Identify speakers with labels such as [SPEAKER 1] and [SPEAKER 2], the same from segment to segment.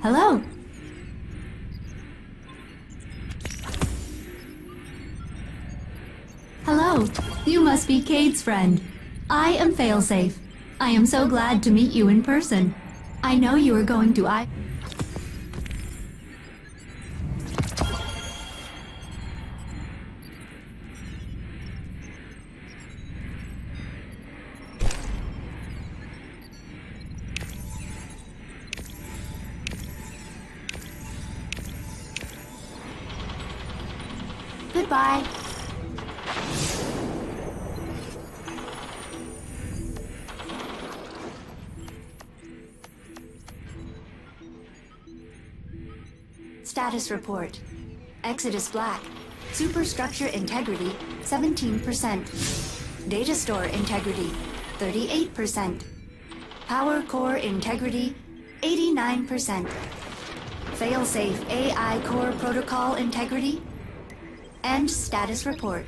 [SPEAKER 1] Hello. Hello. You must be Cade's friend. I am Failsafe. I am so glad to meet you in person. I know you are going to Goodbye. Status report. Exodus Black. Superstructure integrity, 17%. Data store integrity, 38%. Power core integrity, 89%. Failsafe AI core protocol integrity. End status report.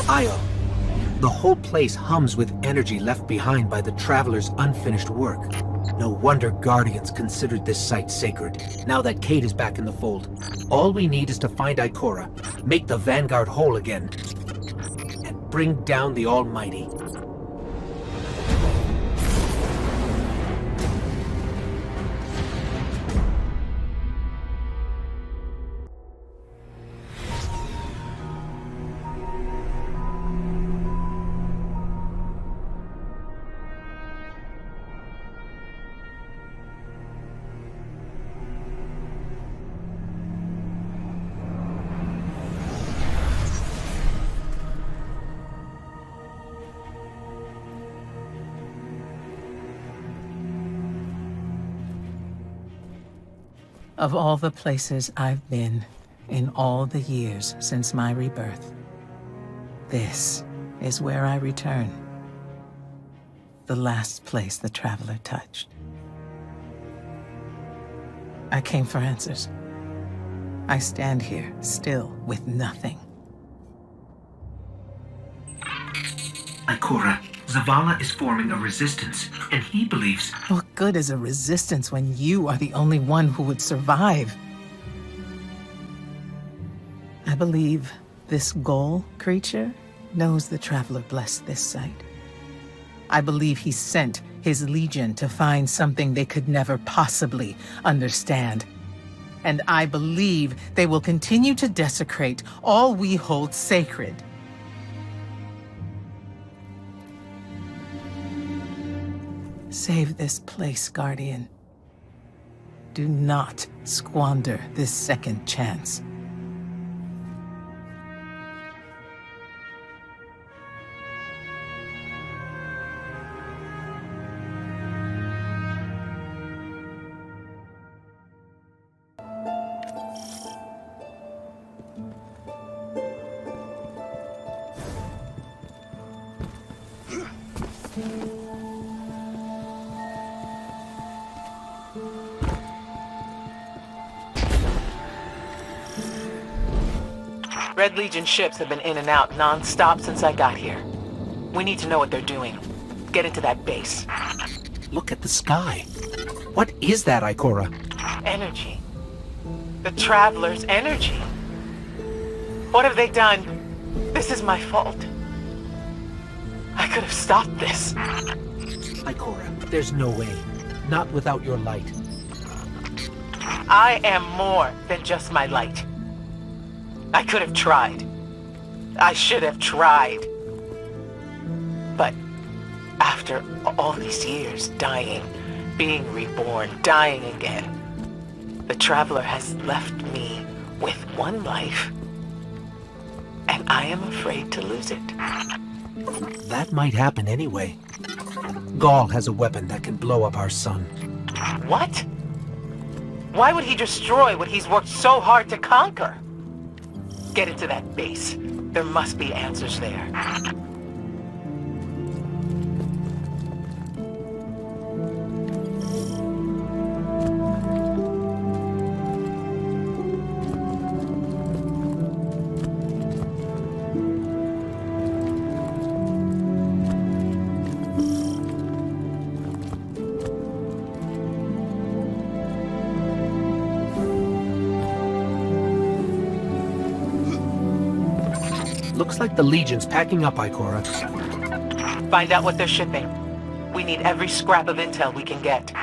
[SPEAKER 2] Io! The whole place hums with energy left behind by the Traveler's unfinished work. No wonder Guardians considered this site sacred, now that Cade is back in the fold. All we need is to find Ikora, make the Vanguard whole again, and bring down the Almighty.
[SPEAKER 3] Of all the places I've been in all the years since my rebirth, this is where I return. The last place the Traveler touched. I came for answers. I stand here, still, with nothing.
[SPEAKER 2] Ikora, Zavala is forming a resistance, and he believes...
[SPEAKER 3] What good is a resistance when you are the only one who would survive? I believe this Ghoul creature knows the Traveler blessed this site. I believe he sent his legion to find something they could never possibly understand. And I believe they will continue to desecrate all we hold sacred. Save this place, Guardian. Do not squander this second chance.
[SPEAKER 4] Red Legion ships have been in and out non-stop since I got here. We need to know what they're doing. Get into that base.
[SPEAKER 2] Look at the sky. What is that, Ikora?
[SPEAKER 4] Energy. The Traveler's energy. What have they done? This is my fault. I could have stopped this.
[SPEAKER 2] Ikora, there's no way. Not without your light.
[SPEAKER 4] I am more than just my light. I could have tried. I should have tried. But after all these years dying, being reborn, dying again, the Traveler has left me with one life, and I am afraid to lose it.
[SPEAKER 2] That might happen anyway. Gaul has a weapon that can blow up our sun.
[SPEAKER 4] What? Why would he destroy what he's worked so hard to conquer? Get into that base. There must be answers there.
[SPEAKER 2] Looks like the Legion's packing up, Ikora.
[SPEAKER 4] Find out what they're shipping. We need every scrap of intel we can get.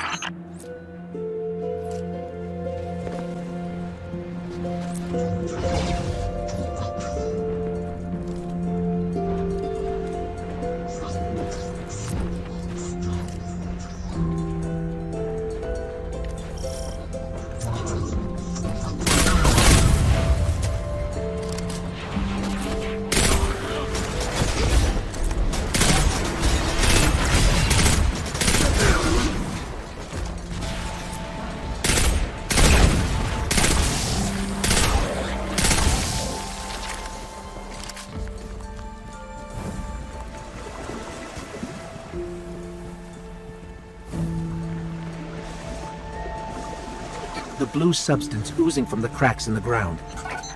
[SPEAKER 2] The blue substance oozing from the cracks in the ground.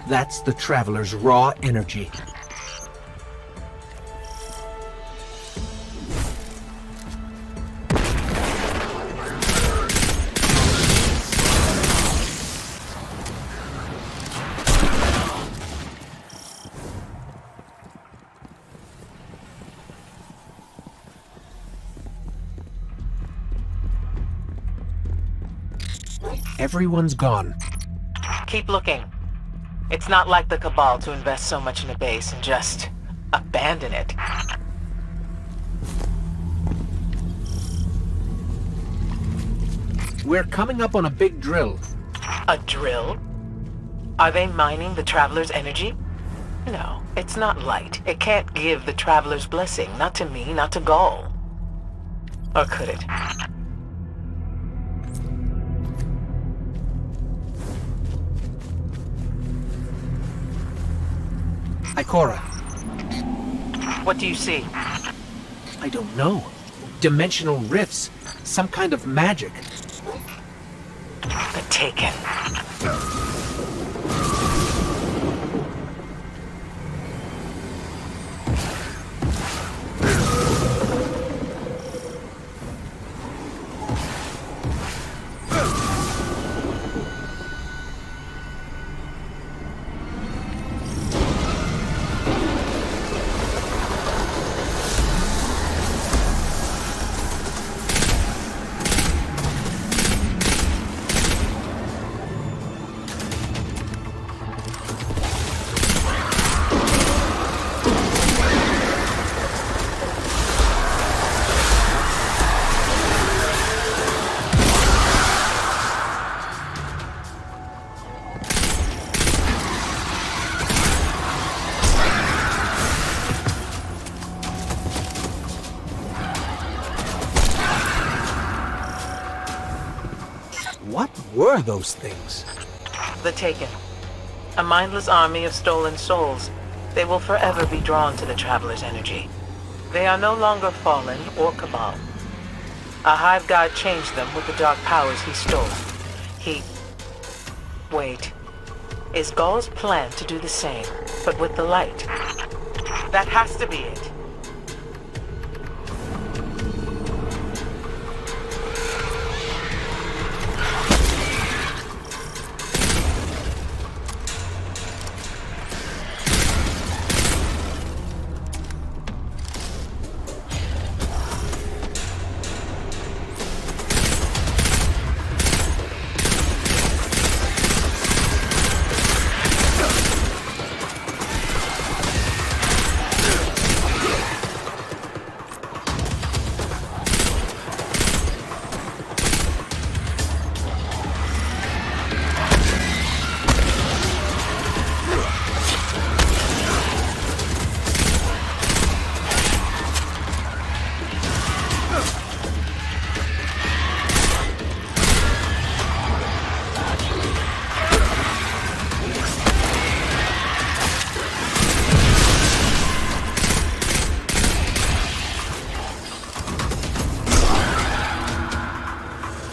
[SPEAKER 2] That's the Traveler's raw energy. Everyone's gone.
[SPEAKER 4] Keep looking. It's not like the Cabal to invest so much in a base and just abandon it.
[SPEAKER 2] We're coming up on a big drill.
[SPEAKER 4] A drill? Are they mining the Traveler's energy? No, it's not light. It can't give the Traveler's blessing. Not to me, not to Gaul. Or could it?
[SPEAKER 2] Ikora.
[SPEAKER 4] What do you see?
[SPEAKER 2] I don't know. Dimensional rifts. Some kind of magic.
[SPEAKER 4] The Taken.
[SPEAKER 2] were those things?
[SPEAKER 4] The Taken. A mindless army of stolen souls. They will forever be drawn to the Traveler's energy. They are no longer fallen or Cabal. A Hive God changed them with the dark powers he stole. Wait. Is Gaul's plan to do the same, but with the light? That has to be it.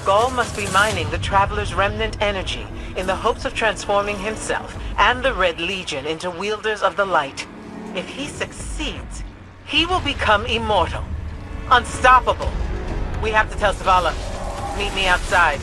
[SPEAKER 4] Gaul must be mining the Traveler's remnant energy in the hopes of transforming himself and the Red Legion into wielders of the light. If he succeeds, he will become immortal. Unstoppable. We have to tell Zavala. Meet me outside.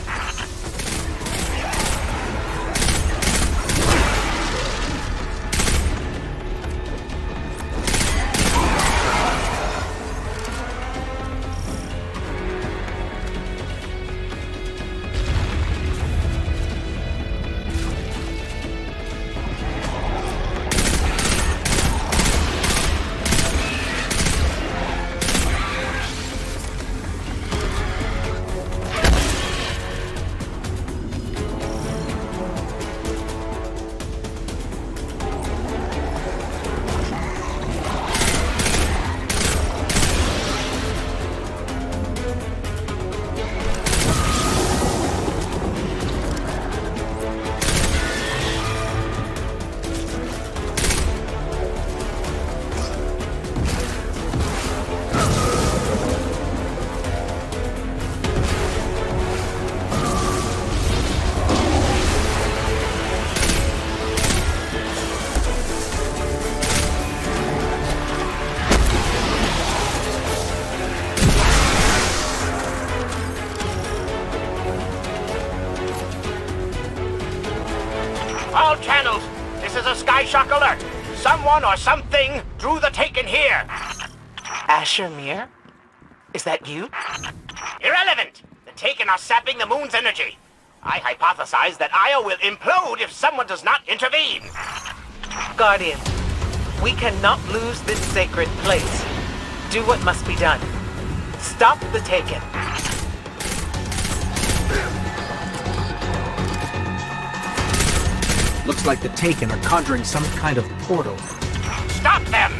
[SPEAKER 5] All channels, this is a Skyshock alert. Someone or something drew the Taken here.
[SPEAKER 4] Asher Mir? Is that you?
[SPEAKER 5] Irrelevant. The Taken are sapping the moon's energy. I hypothesize that Io will implode if someone does not intervene.
[SPEAKER 4] Guardian, we cannot lose this sacred place. Do what must be done. Stop the Taken.
[SPEAKER 2] Looks like the Taken are conjuring some kind of portal.
[SPEAKER 5] Stop them!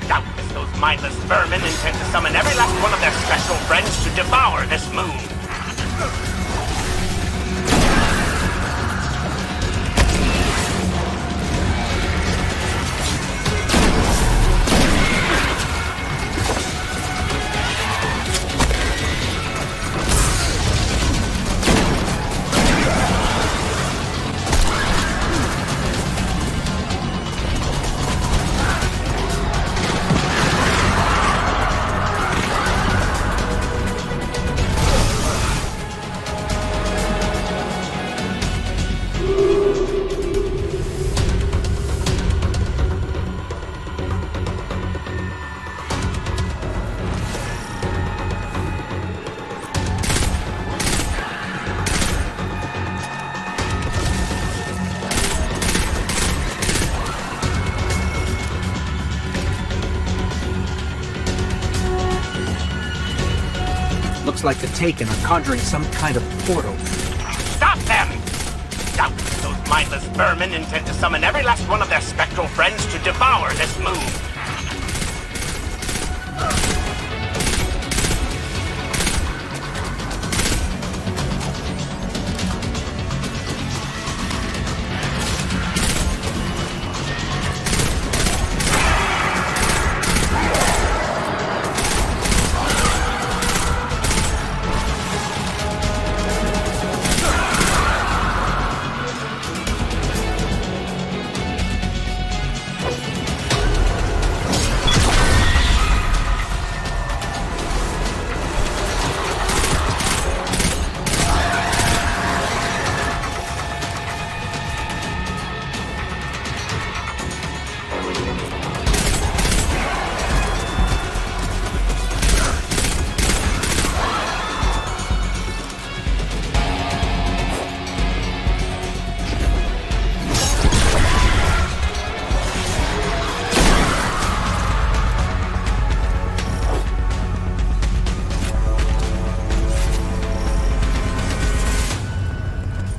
[SPEAKER 5] Doubtless those mindless vermin intend to summon every last one of their special friends to devour this moon.
[SPEAKER 2] Looks like the Taken are conjuring some kind of portal.
[SPEAKER 5] Stop them! Doubtless those mindless vermin intend to summon every last one of their spectral friends to devour this moon.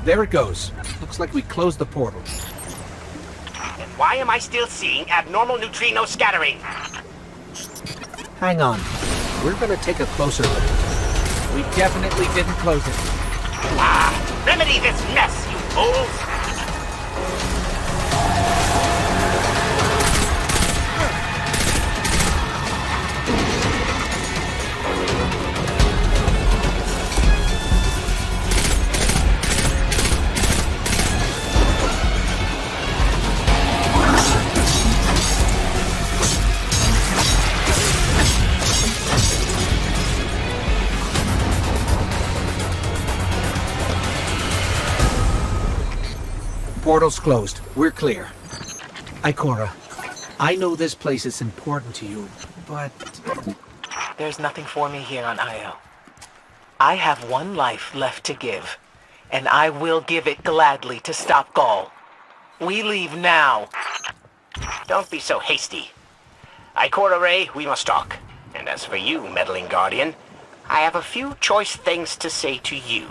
[SPEAKER 2] There it goes. Looks like we closed the portal.
[SPEAKER 5] And why am I still seeing abnormal neutrino scattering?
[SPEAKER 2] Hang on. We're gonna take a closer look. We definitely didn't close it.
[SPEAKER 5] Remedy this mess, you fools!
[SPEAKER 2] Portal's closed. We're clear. Ikora, I know this place is important to you, but...
[SPEAKER 4] There's nothing for me here on Io. I have one life left to give, and I will give it gladly to stop Gaul. We leave now.
[SPEAKER 5] Don't be so hasty. Ikora Ray, we must talk. And as for you, meddling guardian, I have a few choice things to say to you.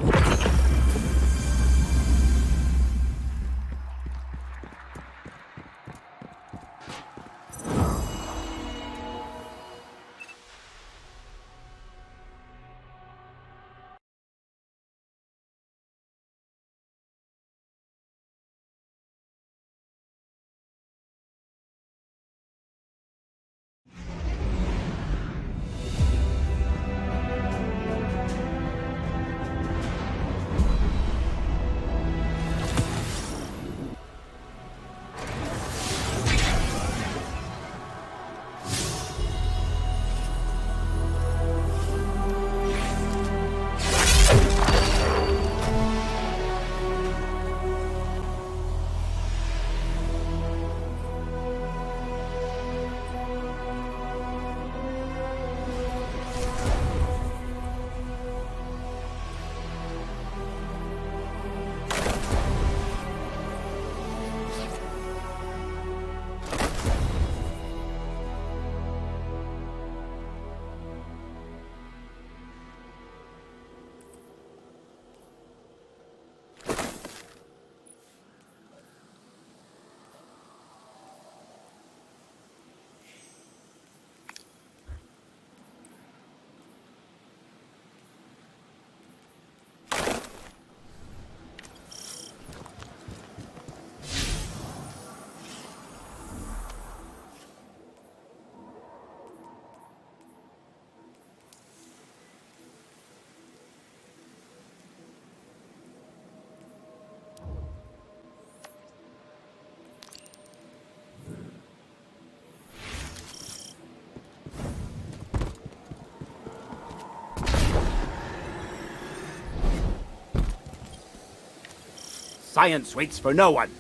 [SPEAKER 6] Science waits for no one.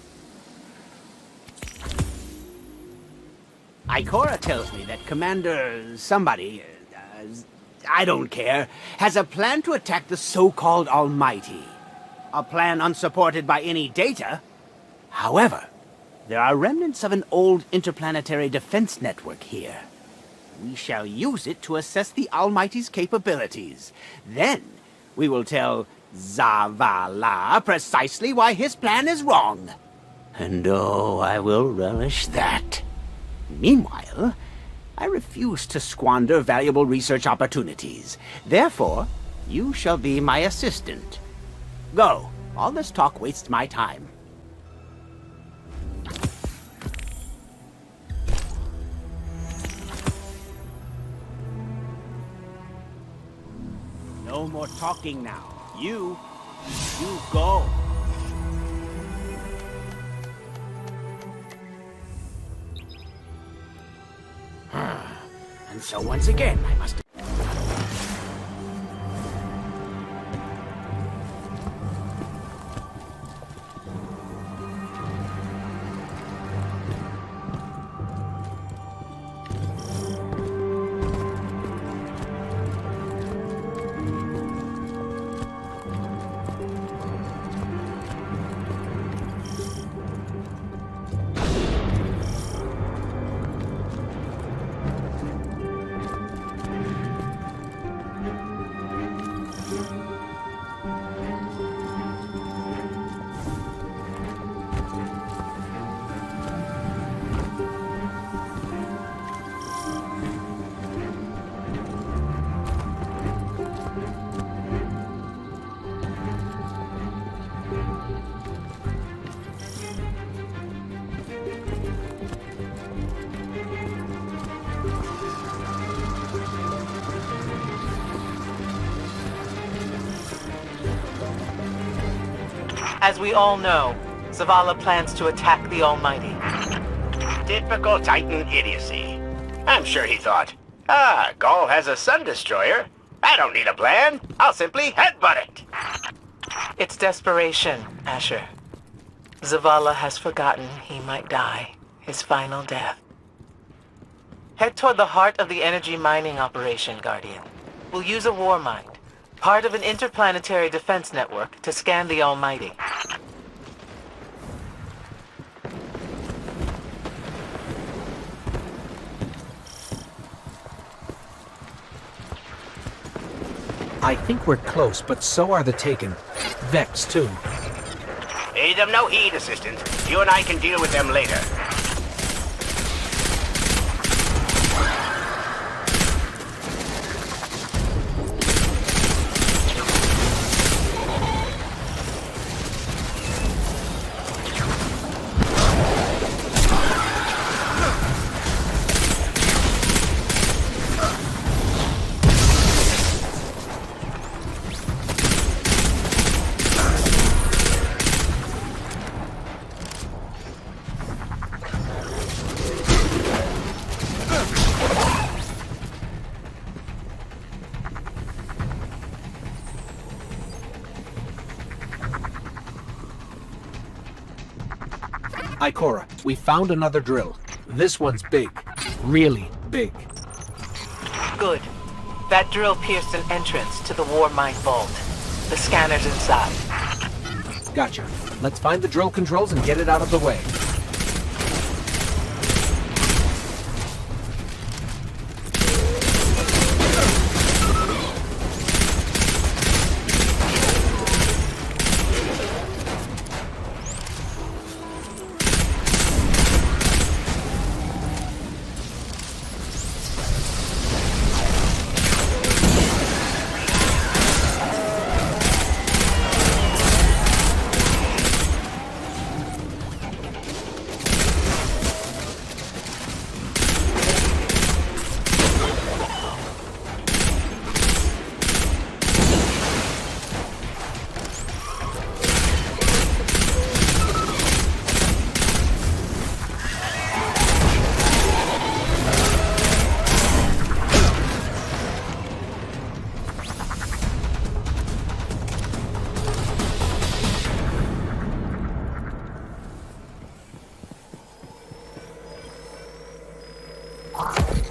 [SPEAKER 6] Ikora tells me that Commander somebody, I don't care, has a plan to attack the so-called Almighty. A plan unsupported by any data. However, there are remnants of an old interplanetary defense network here. We shall use it to assess the Almighty's capabilities. Then, we will tell Zavala precisely why his plan is wrong. And oh, I will relish that. Meanwhile, I refuse to squander valuable research opportunities. Therefore, you shall be my assistant. Go. All this talk wastes my time. No more talking now. You go. And so once again, I must...
[SPEAKER 4] As we all know, Zavala plans to attack the Almighty.
[SPEAKER 5] Typical Titan idiocy. I'm sure he thought, Gaul has a sun destroyer. I don't need a plan. I'll simply headbutt it.
[SPEAKER 4] It's desperation, Asher. Zavala has forgotten he might die, his final death. Head toward the heart of the energy mining operation, Guardian. We'll use a war mind, part of an interplanetary defense network, to scan the Almighty.
[SPEAKER 2] I think we're close, but so are the Taken. Vex, too.
[SPEAKER 5] Pay them no heed, Assistant. You and I can deal with them later.
[SPEAKER 2] Ikora, we found another drill. This one's big. Really big.
[SPEAKER 4] Good. That drill pierced an entrance to the war mind vault. The scanner's inside.
[SPEAKER 2] Gotcha. Let's find the drill controls and get it out of the way.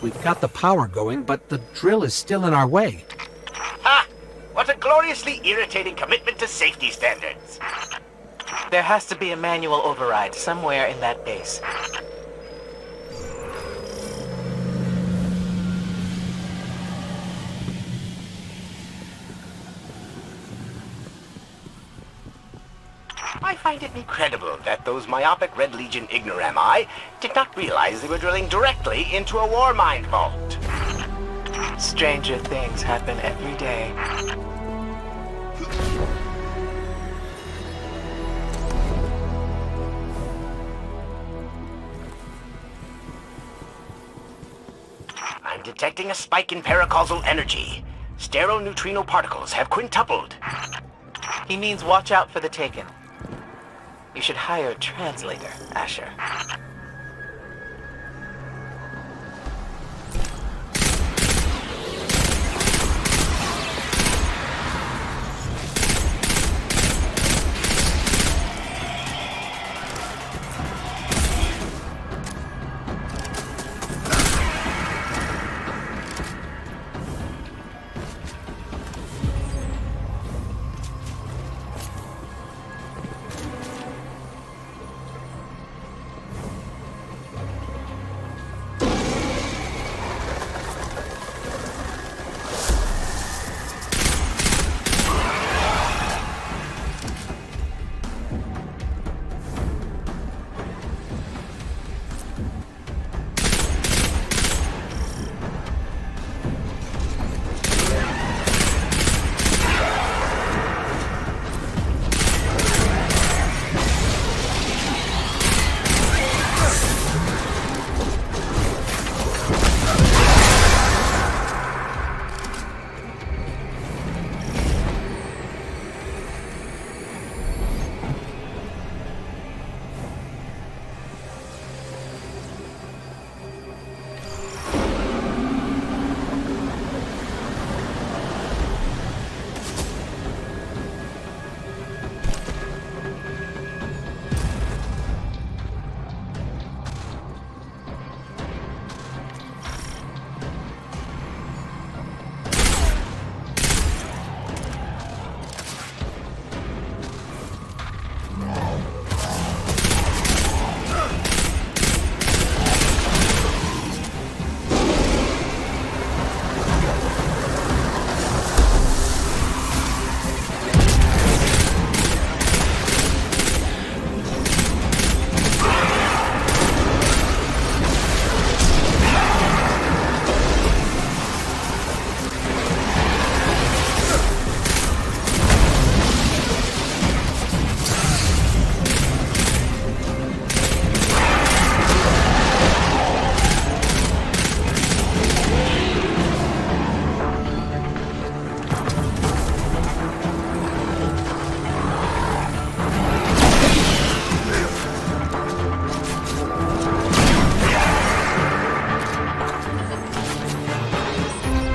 [SPEAKER 2] We've got the power going, but the drill is still in our way.
[SPEAKER 5] Ha! What a gloriously irritating commitment to safety standards.
[SPEAKER 4] There has to be a manual override somewhere in that base.
[SPEAKER 5] I find it incredible that those myopic Red Legion ignorami did not realize they were drilling directly into a war mind vault.
[SPEAKER 4] Stranger things happen every day.
[SPEAKER 5] I'm detecting a spike in paracausal energy. Stereoneutrino particles have quintupled.
[SPEAKER 4] He means watch out for the Taken. You should hire a translator, Asher.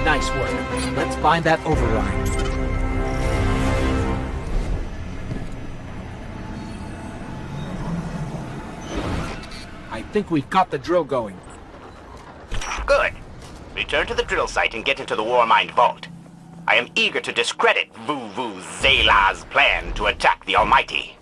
[SPEAKER 2] Nice work. Let's find that override. I think we've got the drill going.
[SPEAKER 5] Good. Return to the drill site and get into the Warmind vault. I am eager to discredit Vu Zela's plan to attack the Almighty.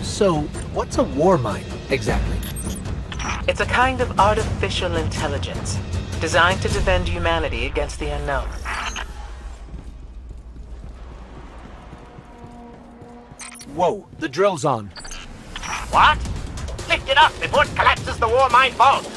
[SPEAKER 2] So, what's a war mine, exactly?
[SPEAKER 4] It's a kind of artificial intelligence designed to defend humanity against the unknown.
[SPEAKER 2] Whoa, the drill's on.
[SPEAKER 5] What? Lift it up before it collapses the Warmind vault!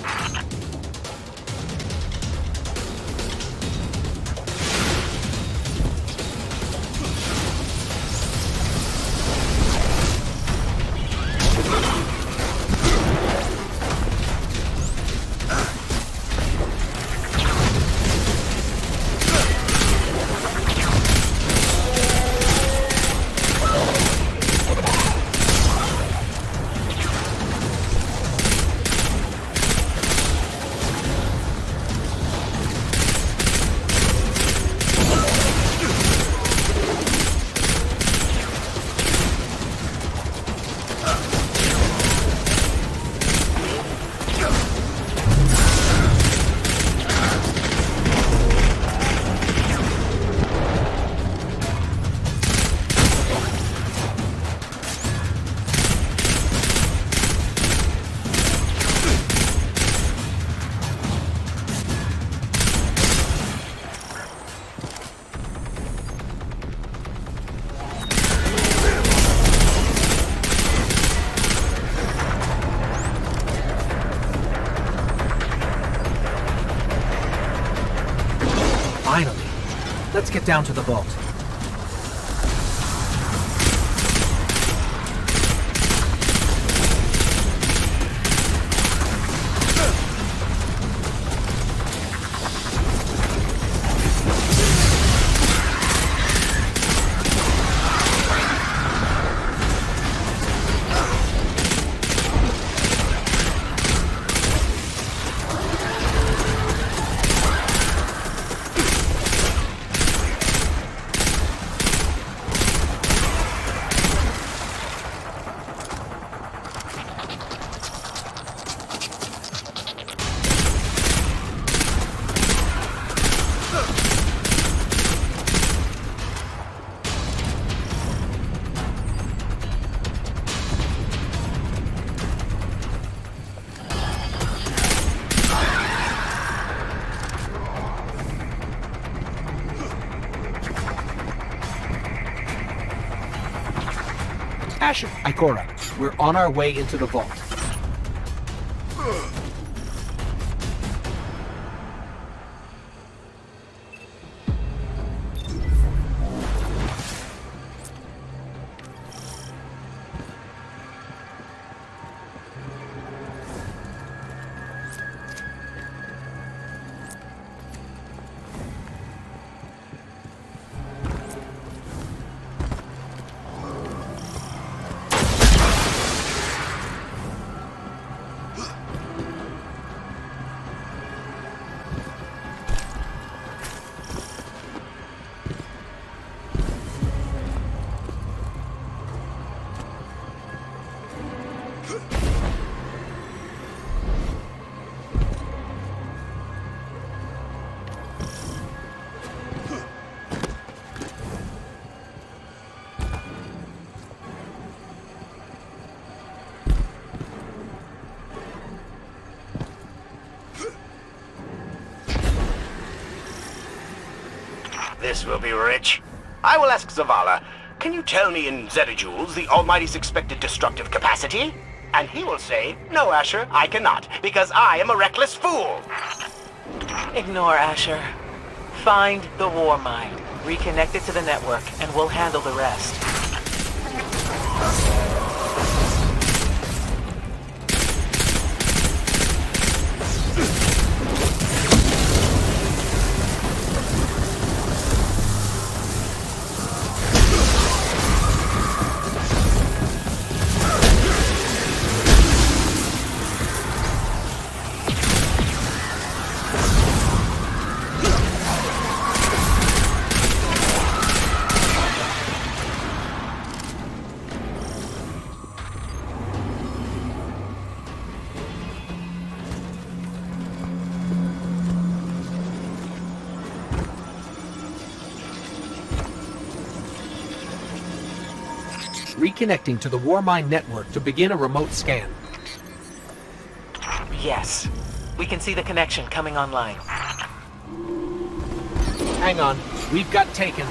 [SPEAKER 2] Finally. Let's get down to the vault. Asher, Ikora, we're on our way into the vault.
[SPEAKER 5] This will be rich. I will ask Zavala, can you tell me in zettajoules the Almighty's expected destructive capacity? And he will say, no, Asher, I cannot, because I am a reckless fool.
[SPEAKER 4] Ignore Asher. Find the war mind, reconnect it to the network, and we'll handle the rest.
[SPEAKER 2] Reconnecting to the Warmind network to begin a remote scan.
[SPEAKER 4] Yes. We can see the connection coming online.
[SPEAKER 2] Hang on, we've got taken.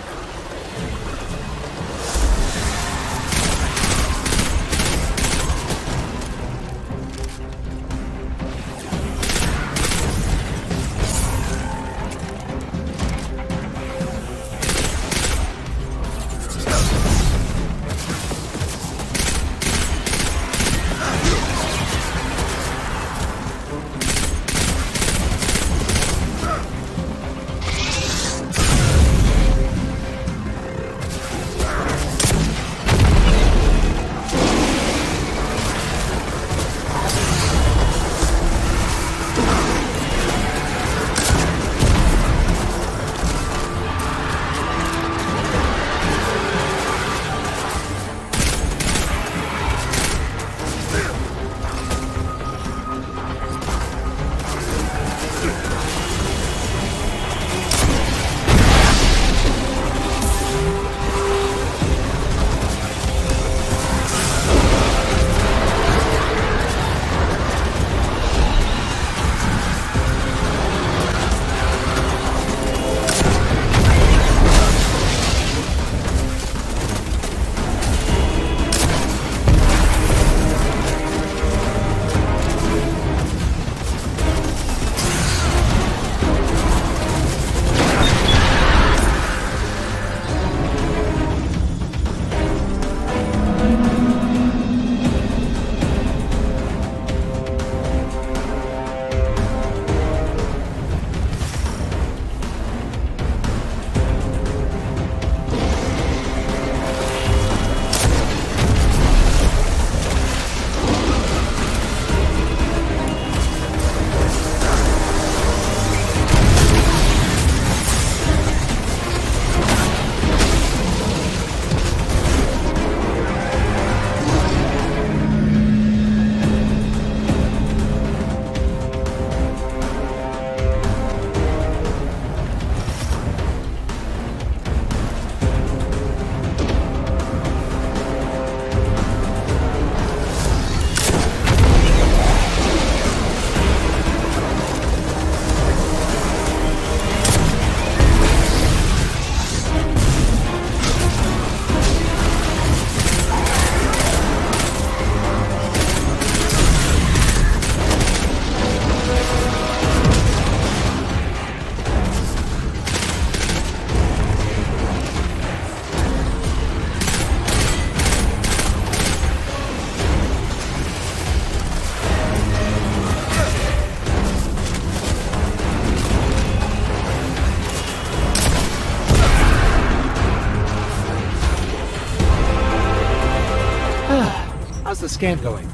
[SPEAKER 2] How's the scan going?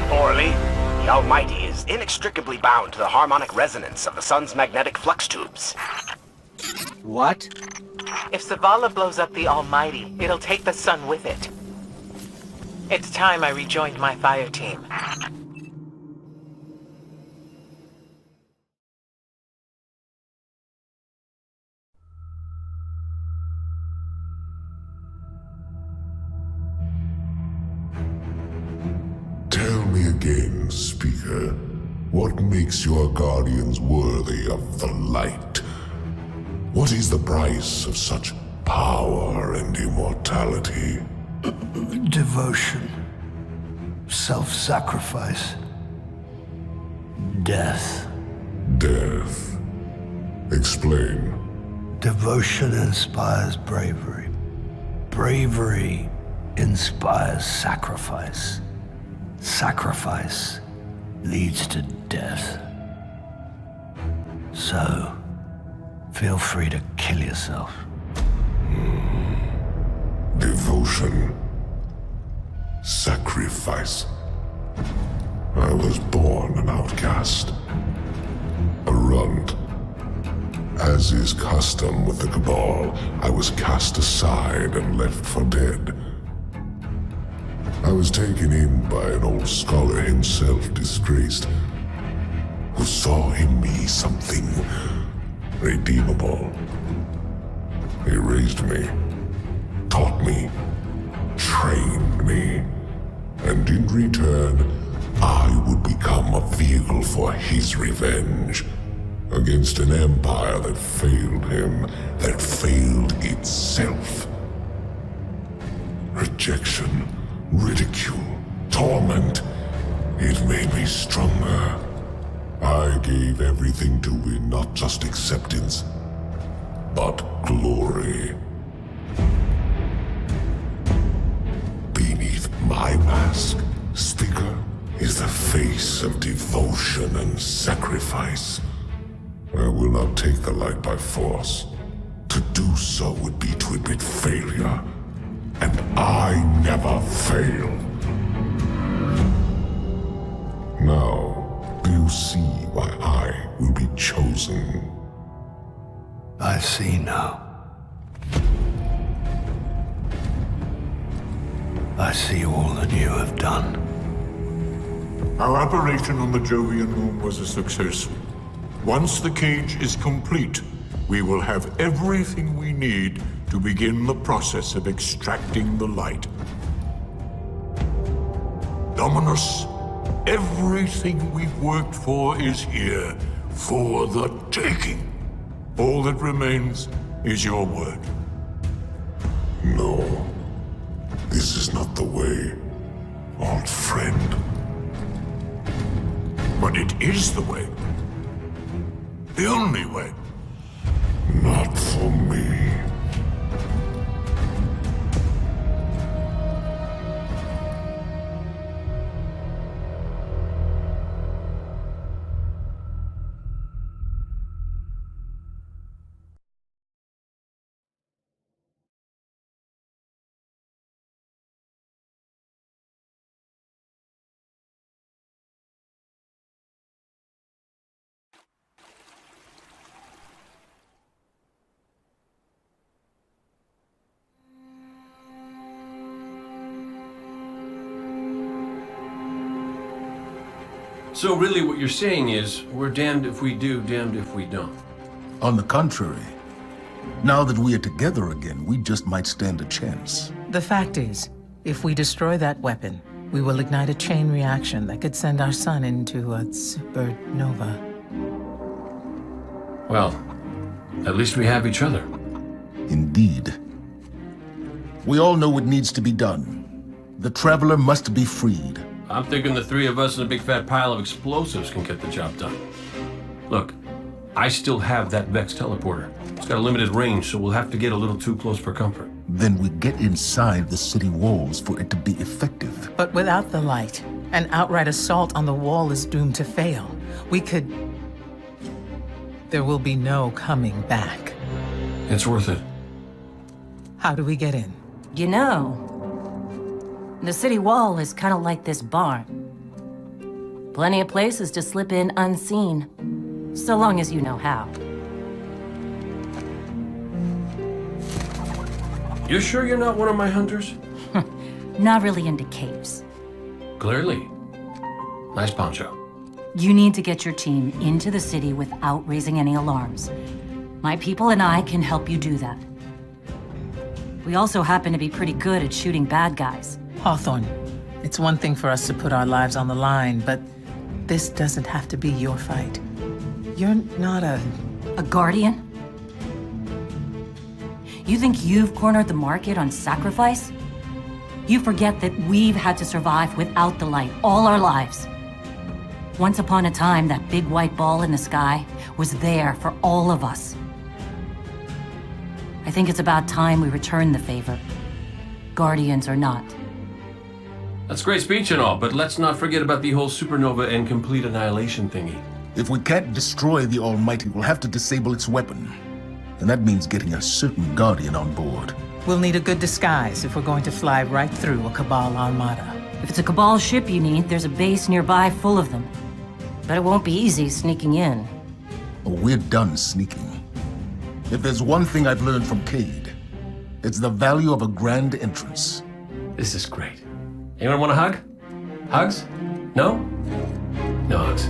[SPEAKER 5] Poorly. The Almighty is inextricably bound to the harmonic resonance of the sun's magnetic flux tubes.
[SPEAKER 2] What?
[SPEAKER 4] If Zavala blows up the Almighty, it'll take the sun with it. It's time I rejoined my fire team.
[SPEAKER 7] Tell me again, Speaker, what makes your guardians worthy of the light? What What is the price of such power and immortality?
[SPEAKER 8] Devotion. Self-sacrifice. Death.
[SPEAKER 7] Death. Explain.
[SPEAKER 8] Devotion inspires bravery. Bravery inspires sacrifice. Sacrifice leads to death. So, feel free to kill yourself.
[SPEAKER 7] Devotion. Sacrifice. I was born an outcast. A runt. As is custom with the Cabal, I was cast aside and left for dead. I was taken in by an old scholar himself, disgraced, who saw in me something redeemable. He raised me, taught me, trained me, and in return, I would become a vehicle for his revenge against an empire that failed him, that failed itself. Rejection, ridicule, torment. It made me stronger. I gave everything to win not just acceptance, but glory. Beneath my mask, Speaker, is the face of devotion and sacrifice. I will not take the light by force. To do so would be to admit failure. And I never fail. Now, do you see why I will be chosen?
[SPEAKER 8] I see now. I see all that you have done.
[SPEAKER 9] Our operation on the Jovian moon was a success. Once the cage is complete, we will have everything we need to begin the process of extracting the light. Dominus, everything we've worked for is here, for the taking. All that remains is your word.
[SPEAKER 7] No. This is not the way, old friend.
[SPEAKER 9] But it is the way. The only way.
[SPEAKER 7] Not for me.
[SPEAKER 10] So really what you're saying is, we're damned if we do, damned if we don't.
[SPEAKER 11] On the contrary, now that we are together again, we just might stand a chance.
[SPEAKER 3] The fact is, if we destroy that weapon, we will ignite a chain reaction that could send our sun into a supernova.
[SPEAKER 10] Well, at least we have each other.
[SPEAKER 11] Indeed. We all know what needs to be done. The Traveler must be freed.
[SPEAKER 10] I'm thinking the three of us and a big fat pile of explosives can get the job done. Look, I still have that Vex teleporter. It's got a limited range, so we'll have to get a little too close for comfort.
[SPEAKER 11] Then we get inside the city walls for it to be effective.
[SPEAKER 3] But without the light, an outright assault on the wall is doomed to fail. We could... There will be no coming back.
[SPEAKER 10] It's worth it.
[SPEAKER 3] How do we get in?
[SPEAKER 12] You know, the city wall is kind of like this barn. Plenty of places to slip in unseen, so long as you know how.
[SPEAKER 10] You sure you're not one of my hunters?
[SPEAKER 12] Not really into caves.
[SPEAKER 10] Clearly. Nice poncho.
[SPEAKER 12] You need to get your team into the city without raising any alarms. My people and I can help you do that. We also happen to be pretty good at shooting bad guys.
[SPEAKER 3] Hawthorne, it's one thing for us to put our lives on the line, but this doesn't have to be your fight. You're not a
[SPEAKER 12] guardian? You think you've cornered the market on sacrifice? You forget that we've had to survive without the light all our lives. Once upon a time, that big white ball in the sky was there for all of us. I think it's about time we return the favor. Guardians or not.
[SPEAKER 10] That's a great speech and all, but let's not forget about the whole supernova and complete annihilation thingy.
[SPEAKER 11] If we can't destroy the Almighty, we'll have to disable its weapon. And that means getting a certain Guardian on board.
[SPEAKER 3] We'll need a good disguise if we're going to fly right through a Cabal armada.
[SPEAKER 12] If it's a Cabal ship you need, there's a base nearby full of them. But it won't be easy sneaking in.
[SPEAKER 11] Oh, we're done sneaking. If there's one thing I've learned from Cade, it's the value of a grand entrance.
[SPEAKER 10] This is great. Anyone want a hug? Hugs? No? No hugs.